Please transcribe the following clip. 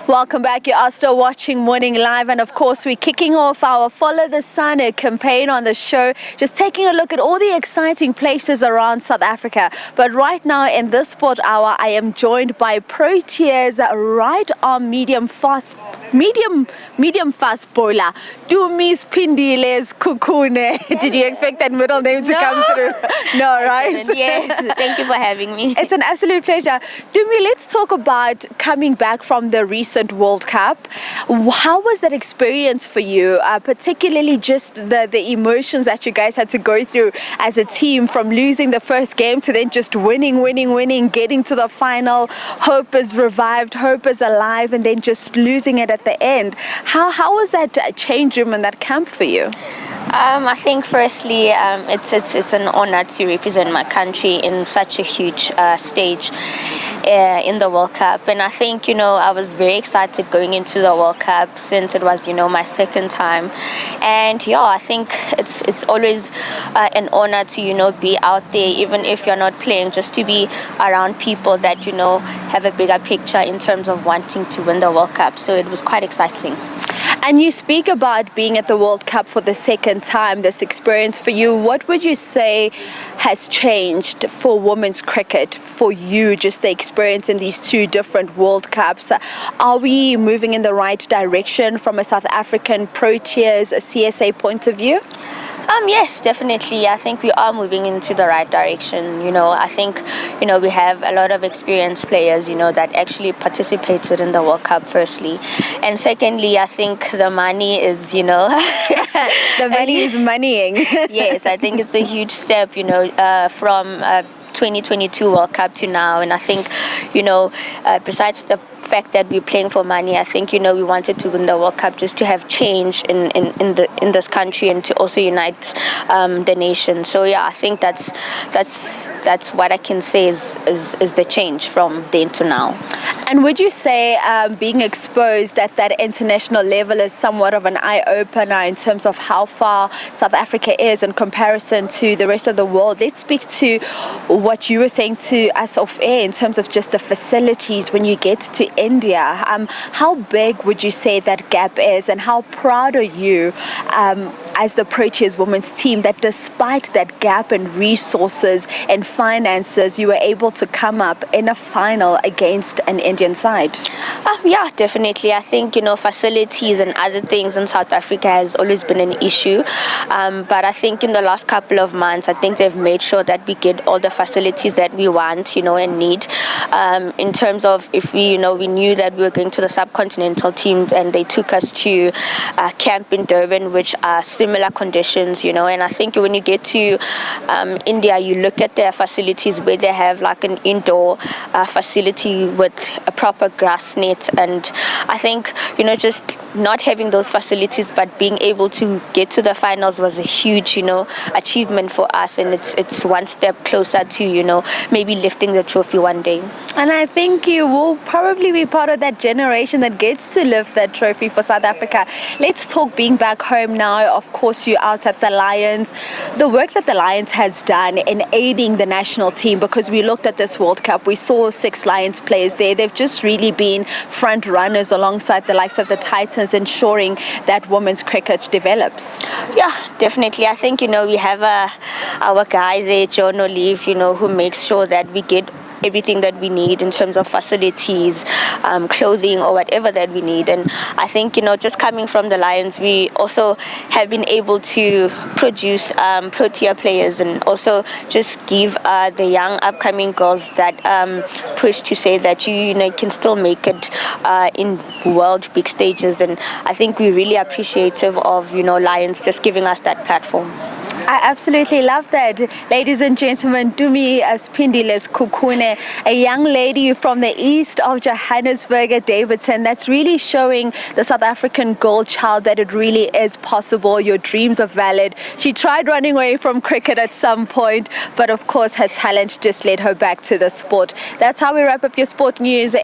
Welcome back. You are still watching Morning Live, and of course we're kicking off our Follow the Sun campaign on the show, just taking a look at all the exciting places around South Africa. But right now in this sport hour, I am joined by Proteas right arm medium fast bowler, Tumi Sekhukhune. Yeah. Did you expect that middle name to come through? No, right? Yes, thank you for having me. It's an absolute pleasure. Tumi, let's talk about coming back from the recent World Cup. How was that experience for you, particularly just the emotions that you guys had to go through as a team, from losing the first game to then just winning, getting to the final, hope is revived, hope is alive, and then just losing it at the end. How was that change room and that camp for you? I think firstly, it's an honor to represent my country in such a huge stage in the World Cup. And I think, I was very excited going into the World Cup since it was, my second time. And yeah, I think it's always an honor to, be out there, even if you're not playing, just to be around people that, have a bigger picture in terms of wanting to win the World Cup. So it was quite exciting. And you speak about being at the World Cup for the second time, this experience for you. What would you say has changed for women's cricket for you, just the experience in these two different World Cups? Are we moving in the right direction from a South African Proteas, a CSA point of view? Yes, definitely. I think we are moving into the right direction. I think, we have a lot of experienced players, that actually participated in the World Cup, firstly. And secondly, I think the money is, The money is moneying. Yes, I think it's a huge step, from 2022 World Cup to now. And I think, besides the fact that we're playing for money, I think, we wanted to win the World Cup just to have change in this country and to also unite the nation. So yeah, I think that's what I can say is the change from then to now. And would you say being exposed at that international level is somewhat of an eye-opener in terms of how far South Africa is in comparison to the rest of the world? Let's speak to what you were saying to us off air in terms of just the facilities when you get to India. How big would you say that gap is, and how proud are you as the Proteas women's team that despite that gap in resources and finances, you were able to come up in a final against an Indian side? Yeah, definitely. I think, facilities and other things in South Africa has always been an issue. But I think in the last couple of months, I think they've made sure that we get all the facilities that we want, and need. In terms of if we knew that we were going to the subcontinental teams, and they took us to camp in Durban, which are similar conditions, and I think when you get to India, you look at their facilities where they have like an indoor facility with a proper grass net, and I think just not having those facilities but being able to get to the finals was a huge achievement for us, and it's one step closer to maybe lifting the trophy one day. And I think you will probably be part of that generation that gets to lift that trophy for South Africa. Let's talk being back home now. Of course, you're out at the Lions. The work that the Lions has done in aiding the national team, because we looked at this World Cup, we saw 6 Lions players there. They've just really been front runners alongside the likes of the Titans, ensuring that women's cricket develops. Yeah, definitely. I think, we have our guys there, John Olive, who makes sure that we get everything that we need in terms of facilities, clothing, or whatever that we need. And I think, just coming from the Lions, we also have been able to produce Protea players, and also just give the young upcoming girls that push to say that you can still make it in world big stages. And I think we're really appreciative of Lions just giving us that platform. I absolutely love that. Ladies and gentlemen, Tumi Sekhukhune, a young lady from the east of Johannesburg at Davidson, that's really showing the South African girl child that it really is possible. Your dreams are valid. She tried running away from cricket at some point, but of course her talent just led her back to the sport. That's how we wrap up your sport news.